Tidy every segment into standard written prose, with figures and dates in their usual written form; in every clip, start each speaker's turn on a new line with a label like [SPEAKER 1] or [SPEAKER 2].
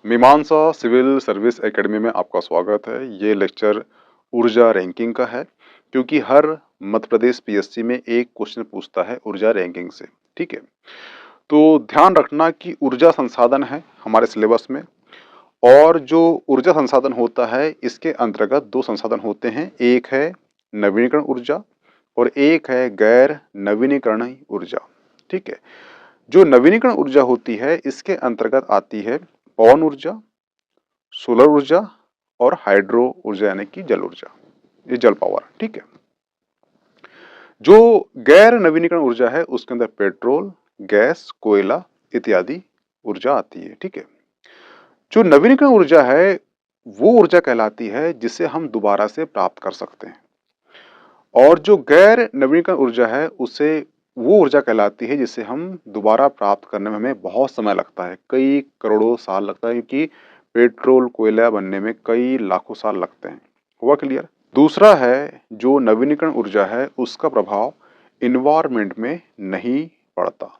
[SPEAKER 1] मीमांसा civil service academy में आपका स्वागत है। ये लेक्चर ऊर्जा रैंकिंग का है, क्योंकि हर मध्य प्रदेश पीएससी में एक क्वेश्चन पूछता है ऊर्जा रैंकिंग से। ठीक है, तो ध्यान रखना कि ऊर्जा संसाधन है हमारे सिलेबस में, और जो ऊर्जा संसाधन होता है इसके अंतर्गत दो संसाधन होते हैं। एक है नवीनीकरण ऊर्जा और एक है गैर नवीनीकरणीय ऊर्जा। ठीक है, जो नवीनीकरण ऊर्जा होती है इसके अंतर्गत आती है पवन ऊर्जा, सोलर ऊर्जा और हाइड्रो ऊर्जा यानी कि जल ऊर्जा, ये जल पावर। ठीक है, जो गैर नवीनीकरण ऊर्जा है उसके अंदर पेट्रोल, गैस, कोयला इत्यादि ऊर्जा आती है। ठीक है, जो नवीनीकरण ऊर्जा है वो ऊर्जा कहलाती है जिसे हम दोबारा से प्राप्त कर सकते हैं, और जो गैर नवीनीकरण ऊर्जा है उसे वो ऊर्जा कहलाती है जिसे हम दोबारा प्राप्त करने में हमें बहुत समय लगता है, कई करोड़ों साल लगता है, क्योंकि पेट्रोल कोयला बनने में कई लाखों साल लगते हैं। हुआ क्लियर? दूसरा है जो नवीनीकरण ऊर्जा है उसका प्रभाव इन्वायरमेंट में नहीं पड़ता,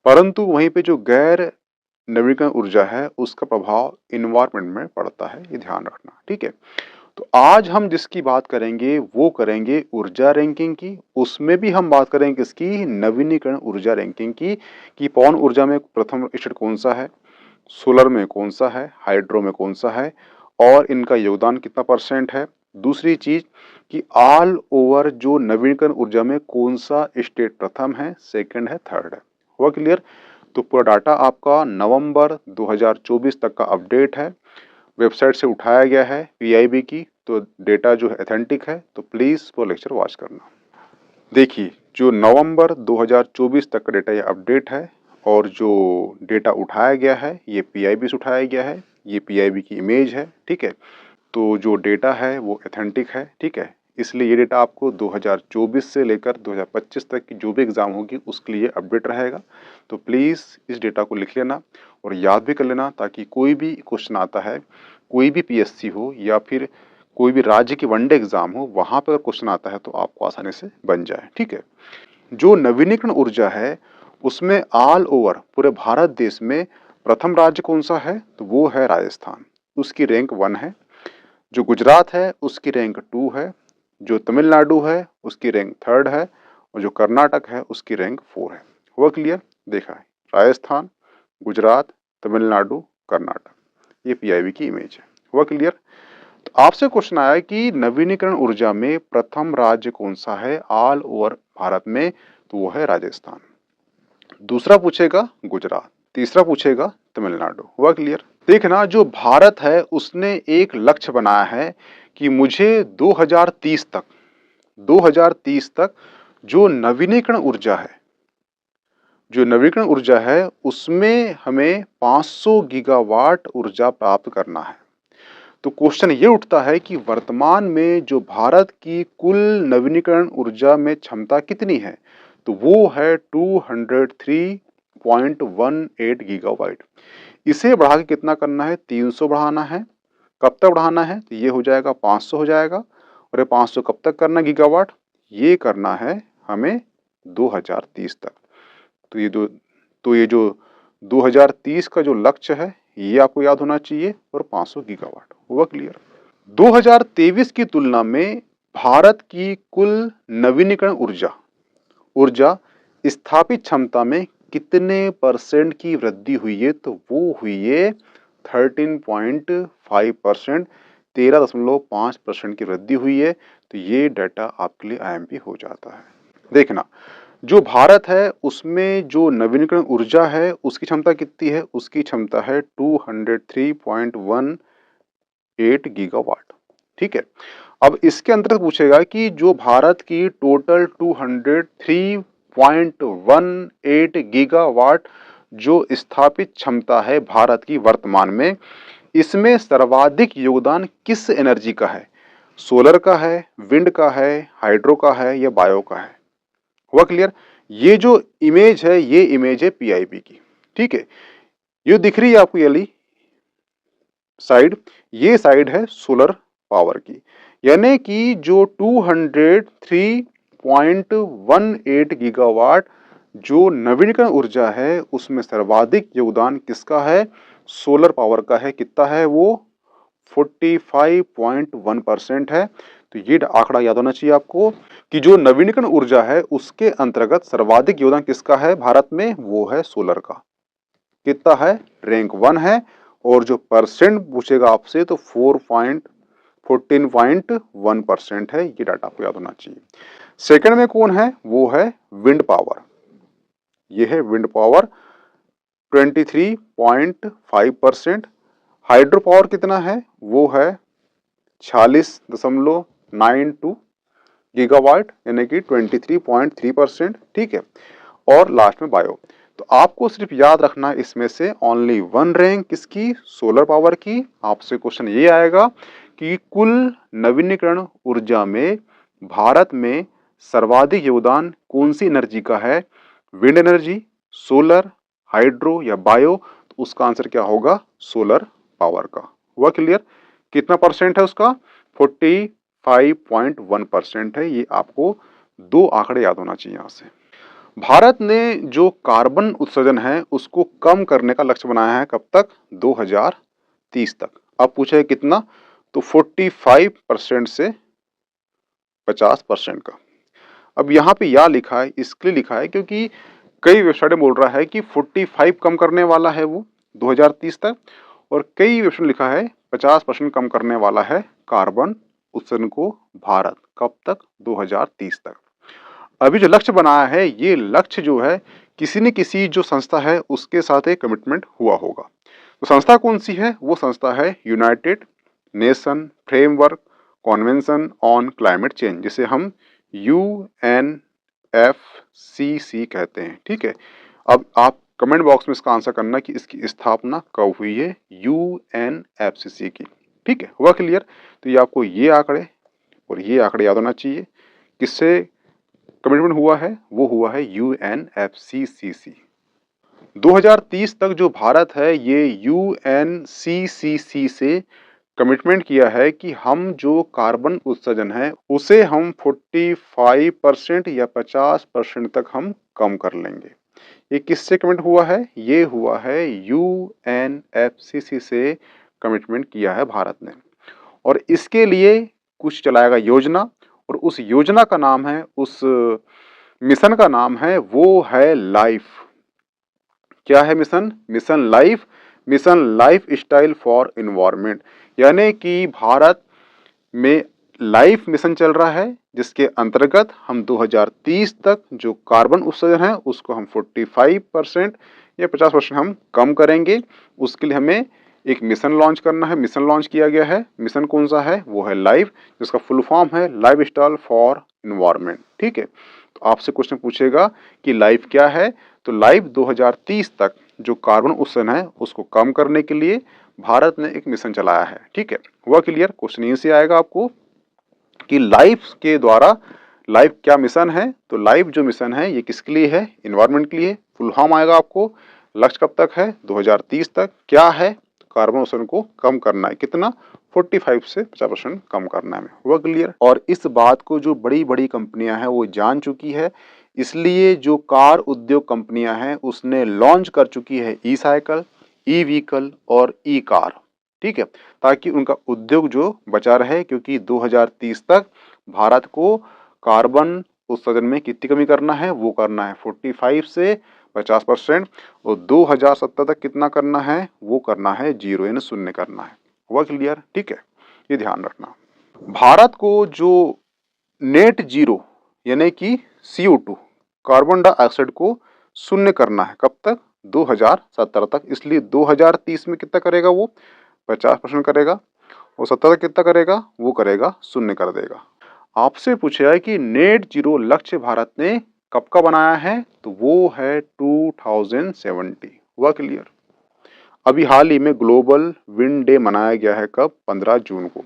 [SPEAKER 1] परंतु वहीं पे जो गैर नवीनीकरण ऊर्जा है उसका प्रभाव इन्वायरमेंट में पड़ता है, ये ध्यान रखना। ठीक है, तो आज हम जिसकी बात करेंगे वो करेंगे ऊर्जा रैंकिंग की। उसमें भी हम बात करेंगे किसकी? नवीनीकरण ऊर्जा रैंकिंग की, कि पवन ऊर्जा में प्रथम स्टेट कौन सा है, सोलर में कौन सा है, हाइड्रो में कौन सा है, और इनका योगदान कितना परसेंट है। दूसरी चीज कि ऑल ओवर जो नवीनीकरण ऊर्जा में कौन सा स्टेट प्रथम है, सेकंड है, थर्ड है। हुआ क्लियर? तो पूरा डाटा आपका नवंबर 2024 तक का अपडेट है, वेबसाइट से उठाया गया है पीआईबी की, तो डेटा जो है ऑथेंटिक है, तो प्लीज़ वो लेक्चर वॉच करना। देखिए, जो नवंबर 2024 तक का डेटा ये अपडेट है, और जो डेटा उठाया गया है ये पीआईबी से उठाया गया है, ये पीआईबी की इमेज है। ठीक है, तो जो डेटा है वो ऑथेंटिक है। ठीक है, इसलिए ये डेटा आपको 2024 से लेकर 2025 तक की जो भी एग्ज़ाम होगी उसके लिए अपडेट रहेगा। तो प्लीज़ इस डेटा को लिख लेना और याद भी कर लेना, ताकि कोई भी क्वेश्चन आता है, कोई भी पीएससी हो या फिर कोई भी राज्य की वनडे एग्ज़ाम हो, वहाँ पर क्वेश्चन आता है तो आपको आसानी से बन जाए। ठीक है, जो नवीनीकरण ऊर्जा है उसमें ऑल ओवर पूरे भारत देश में प्रथम राज्य कौन सा है, तो वो है राजस्थान, उसकी रैंक 1 है। जो गुजरात है उसकी रैंक 2 है, जो तमिलनाडु है उसकी रैंक 3rd है, और जो कर्नाटक है उसकी रैंक 4 है। हुआ क्लियर? देखा है, राजस्थान, गुजरात, तमिलनाडु, कर्नाटक, ये पीआईबी की इमेज है। हुआ क्लियर? तो आपसे क्वेश्चन आया कि नवीनीकरण ऊर्जा में प्रथम राज्य कौन सा है ऑल ओवर भारत में, तो वो है राजस्थान। दूसरा पूछेगा गुजरात, तीसरा पूछेगा तमिलनाडु। हुआ क्लियर? देखना, जो भारत है उसने एक लक्ष्य बनाया है कि मुझे 2030 तक जो नवीनीकरण ऊर्जा है, जो नवीनीकरण ऊर्जा है उसमें हमें 500 गीगावाट ऊर्जा प्राप्त करना है। तो क्वेश्चन ये उठता है कि वर्तमान में जो भारत की कुल नवीनीकरण ऊर्जा में क्षमता कितनी है, तो वो है 203.18 गीगावाट। इसे बढ़ा के कितना करना है? 300 बढ़ाना है। कब तक बढ़ाना है? तो ये हो जाएगा 500 हो जाएगा, और ये 500 कब तक करना गीगावाट? ये करना है हमें 2030 तक। तो ये जो 2030 का जो लक्ष्य है ये आपको याद होना चाहिए, और 500 गीगावाट। हुआ क्लियर? 2023 की तुलना में भारत की कुल नवीनीकरण ऊर्जा स्थापित क्षमता में कितने परसेंट की वृद्धि हुई है, तो वो हुई है 13.5%, 13.5% की वृद्धि हुई है। तो ये डाटा आपके लिए आईएमपी हो जाता है। देखना, जो भारत है उसमें जो नवीनीकरण ऊर्जा है उसकी क्षमता कितनी है? उसकी क्षमता है 203.18 गीगावाट। ठीक है, अब इसके अंतर्गत पूछेगा कि जो भारत की टोटल 203.18 गीगावाट जो स्थापित क्षमता है भारत की वर्तमान में, इसमें सर्वाधिक योगदान किस एनर्जी का है? सोलर का है, विंड का है, हाइड्रो का है, या बायो का है? हुआ क्लियर? ये जो इमेज है ये इमेज है पीआईबी की। ठीक है, ये दिख रही है आपको ये साइड, ये साइड है सोलर पावर की, यानी कि जो 203.18 गीगावाट जो नवीनीकरण ऊर्जा है उसमें सर्वाधिक योगदान किसका है? सोलर पावर का है। कितना है वो? 45.1% है। तो ये आंकड़ा याद होना चाहिए आपको कि जो नवीनीकरण ऊर्जा है उसके अंतर्गत सर्वाधिक योगदान किसका है भारत में? वो है सोलर का। कितना है? रैंक 1 है। और जो परसेंट पूछेगा आपसे तो 14.1% है। ये डाटा आपको याद होना चाहिए। सेकंड में कौन है? वो है विंड पावर। ये है विंड पावर 23.5%। हाइड्रो पावर कितना है? वो है 46.92 गीगावाट यानी कि 23.3%। ठीक है। और लास्ट में बायो। तो आपको सिर्फ याद रखना इसमें से ओनली वन रैंक किसकी? सोलर पावर की। आपसे क्वेश्चन ये आएगा कि कुल नवीनीकरण ऊर्जा में भारत में सर्वाधिक योगदान कौन सी एनर्जी का है? विंड एनर्जी, सोलर, हाइड्रो या बायो? तो उसका आंसर क्या होगा? सोलर पावर का। हुआ क्लियर? कितना परसेंट है उसका? 45.1% है। ये आपको दो आंकड़े याद होना चाहिए यहां से। भारत ने जो कार्बन उत्सर्जन है उसको कम करने का लक्ष्य बनाया है। कब तक? 2030 तक। अब पूछे कितना? तो 45% से 50% का। अब यहाँ पे या लिखा है, इसलिए लिखा है क्योंकि कई वेबसाइट बोल रहा है कि 45 कम करने वाला है वो 2030 तक, और कई वेबसाइट लिखा है 50% कम करने वाला है कार्बन उत्सर्जन को भारत। कब तक? 2030 तक। अभी जो लक्ष्य बनाया है ये लक्ष्य जो है किसी न किसी जो संस्था है उसके साथ एक कमिटमेंट हुआ होगा। तो संस्था कौन सी है? वो संस्था है United nation framework convention on climate change, जिसे हम UNFCC कहते हैं। ठीक है। अब आप कमेंट बॉक्स में इसका आंसर करना कि इसकी स्थापना कब हुई है UNFCC की। ठीक है। हुआ क्लियर? तो ये आपको ये आंकड़े और ये आंकड़े याद होना चाहिए। किससे कमिटमेंट हुआ है? वो हुआ है UNFCCC। 2030 तक जो भारत है ये UNCCC से कमिटमेंट किया है कि हम जो कार्बन उत्सर्जन है उसे हम 45% या 50% तक हम कम कर लेंगे। ये किससे कमिट हुआ है? ये हुआ है UNFCC से कमिटमेंट किया है भारत ने। और इसके लिए कुछ चलाएगा योजना, और उस योजना का नाम है, उस मिशन का नाम है, वो है लाइफ। क्या है mission? Mission life. Mission life style for environment. यानी कि भारत में लाइफ मिशन चल रहा है जिसके अंतर्गत हम 2030 तक जो कार्बन उत्सर्जन है उसको हम 45% या 50% हम कम करेंगे। उसके लिए हमें एक मिशन लॉन्च करना है। मिशन लॉन्च किया गया है। मिशन कौन सा है? वो है लाइफ, जिसका फुल फॉर्म है लाइफ स्टाइल फॉर इन्वायरमेंट। ठीक है। तो आपसे क्वेश्चन पूछेगा कि लाइफ क्या है? तो लाइफ 2030 तक जो कार्बन उत्सर्जन है उसको कम करने के लिए भारत ने एक मिशन चलाया है। ठीक है। हुआ क्लियर? क्वेश्चन यहीं से आएगा आपको कि लाइफ के द्वारा लाइफ क्या मिशन है? तो लाइफ जो मिशन है ये किसके लिए है? इन्वायरमेंट के लिए। फुल फॉर्म आएगा आपको। लक्ष्य कब तक है? 2030 तक। क्या है? कार्बन उत्सर्जन को कम करना है। कितना? 45 से 50% कम करना है। हुआ क्लियर? और इस बात को जो बड़ी बड़ी कंपनियां हैं वो जान चुकी है, इसलिए जो कार उद्योग कंपनियां हैं उसने लॉन्च कर चुकी है ई साइकिल, ई व्हीकल और ई कार। ठीक है। ताकि उनका उद्योग जो बचा रहे, क्योंकि 2030 तक भारत को कार्बन उत्सर्जन में कितनी कमी करना है? वो करना है 45 से 50%, और 2070 तक कितना करना है? वो करना है जीरो, यानी शून्य करना है। हुआ क्लियर? ठीक है। ये ध्यान रखना। भारत को जो नेट जीरो यानी कि CO2 कार्बन डाइऑक्साइड को शून्य करना है। कब तक? 2070 तक। इसलिए 2030 में कितना करेगा? वो 50% करेगा, और 70 तक कितना करेगा? वो करेगा शून्य कर देगा। आपसे पूछा है कि नेट जीरो लक्ष्य भारत ने कब का बनाया है? तो वो है 2070। हुआ क्लियर? अभी हाल ही में ग्लोबल विंड डे मनाया गया है। कब? 15 जून को।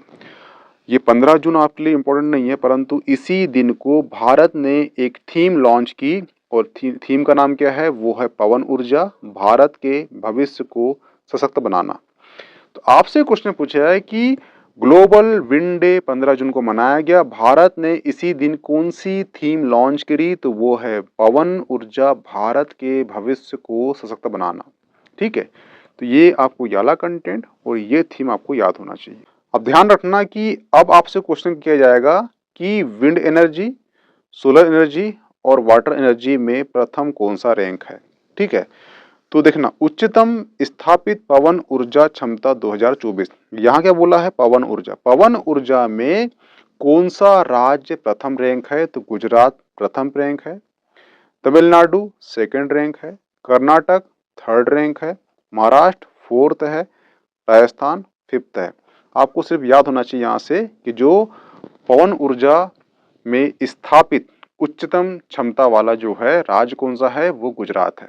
[SPEAKER 1] ये 15 जून आपके लिए इम्पोर्टेंट नहीं है, परंतु इसी दिन को भारत ने एक थीम लॉन्च की, और थीम का नाम क्या है? वो है पवन ऊर्जा, भारत के भविष्य को सशक्त बनाना। तो आपसे क्वेश्चन पूछा है कि ग्लोबल विंड डे 15 जून को मनाया गया, भारत ने इसी दिन कौन सी थीम लॉन्च करी? तो वो है पवन ऊर्जा, भारत के भविष्य को सशक्त बनाना। ठीक है। तो ये आपको ये वाला कंटेंट और ये थीम आपको याद होना चाहिए। अब ध्यान रखना कि अब आपसे क्वेश्चन किया जाएगा कि विंड एनर्जी, सोलर एनर्जी और वाटर एनर्जी में प्रथम कौन सा रैंक है। ठीक है, तो देखना उच्चतम स्थापित पवन ऊर्जा क्षमता 2024, यहाँ क्या बोला है, पवन ऊर्जा। पवन ऊर्जा में कौन सा राज्य प्रथम रैंक है, तो गुजरात प्रथम रैंक है, तमिलनाडु सेकंड रैंक है, कर्नाटक थर्ड रैंक है, महाराष्ट्र फोर्थ है, राजस्थान फिफ्थ है। आपको सिर्फ याद होना चाहिए यहाँ से कि जो पवन ऊर्जा में स्थापित उच्चतम क्षमता वाला जो है राज्य कौन सा है, वो गुजरात है।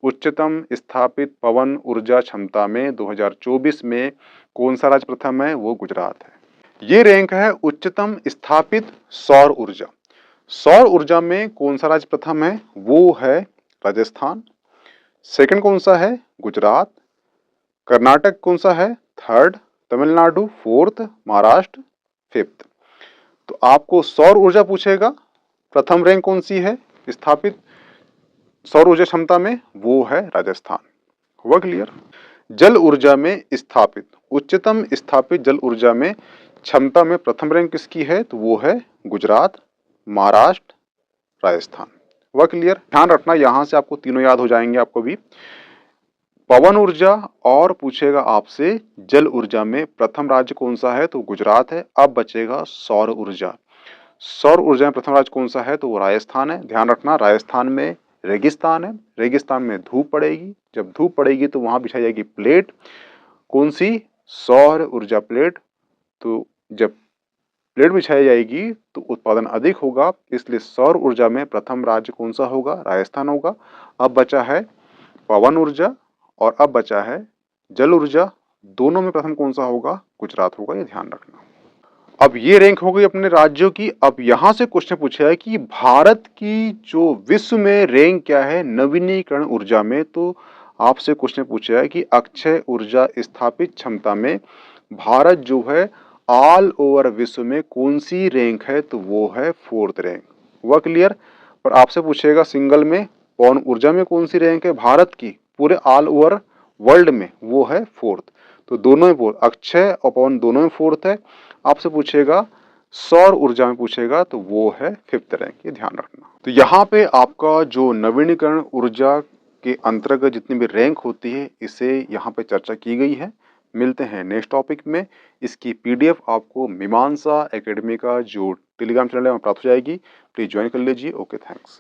[SPEAKER 1] उच्चतम स्थापित पवन ऊर्जा क्षमता में 2024 में कौन सा राज्य प्रथम है, वो गुजरात है। ये रैंक है उच्चतम स्थापित सौर ऊर्जा। सौर ऊर्जा में कौन सा राज्य प्रथम है, वो है राजस्थान। सेकंड कौन सा है, गुजरात। कर्नाटक कौन सा है, third. Tamil Nadu fourth, Maharashtra fifth. तो आपको सौर ऊर्जा पूछेगा, प्रथम रैंक कौन सी है स्थापित सौर ऊर्जा क्षमता में, वो है राजस्थान। हुआ क्लियर। जल ऊर्जा में स्थापित उच्चतम स्थापित जल ऊर्जा में क्षमता में प्रथम रैंक किसकी है, तो वो है गुजरात, महाराष्ट्र, राजस्थान। हुआ क्लियर। ध्यान रखना यहां से आपको तीनों याद हो जाएंगे। आपको भी पवन ऊर्जा और पूछेगा आपसे जल ऊर्जा में प्रथम राज्य कौन सा है, तो गुजरात है। अब बचेगा सौर ऊर्जा। सौर ऊर्जा में प्रथम राज्य कौन सा है, तो वो राजस्थान है। ध्यान रखना राजस्थान में रेगिस्तान है, रेगिस्तान में धूप पड़ेगी। जब धूप पड़ेगी तो वहां बिछाई जाएगी प्लेट, कौन सी, सौर ऊर्जा प्लेट। तो जब प्लेट बिछाई जाएगी तो उत्पादन अधिक होगा, इसलिए सौर ऊर्जा में प्रथम राज्य कौन सा होगा, राजस्थान होगा। अब बचा है पवन ऊर्जा और अब बचा है जल ऊर्जा। दोनों में प्रथम कौन सा होगा, गुजरात होगा, ये ध्यान रखना। अब ये रैंक हो गई अपने राज्यों की। अब यहां से क्वेश्चन पूछा है कि भारत की जो विश्व में रैंक क्या है नवीनीकरण ऊर्जा में। तो आपसे क्वेश्चन पूछा है कि अक्षय ऊर्जा स्थापित क्षमता में भारत जो है ऑल ओवर विश्व में कौन सी रैंक है, तो वो है फोर्थ रैंक। हुआ क्लियर। पर आपसे पूछेगा सिंगल में पवन ऊर्जा में कौन सी रैंक है भारत की पूरे ऑल ओवर वर्ल्ड में, वो है फोर्थ। तो दोनों में फोर्थ, अक्षय और पवन दोनों में फोर्थ है। आपसे पूछेगा सौर ऊर्जा में पूछेगा तो वो है फिफ्थ रैंक, ये ध्यान रखना। तो यहाँ पे आपका जो नवीनीकरण ऊर्जा के अंतर्गत जितनी भी रैंक होती है इसे यहाँ पे चर्चा की गई है। मिलते हैं नेक्स्ट टॉपिक में। इसकी पीडीएफ आपको मीमांसा एकेडमी का जो टेलीग्राम चैनल है वहाँ प्राप्त हो जाएगी। प्लीज ज्वाइन कर लीजिए। Okay, thanks.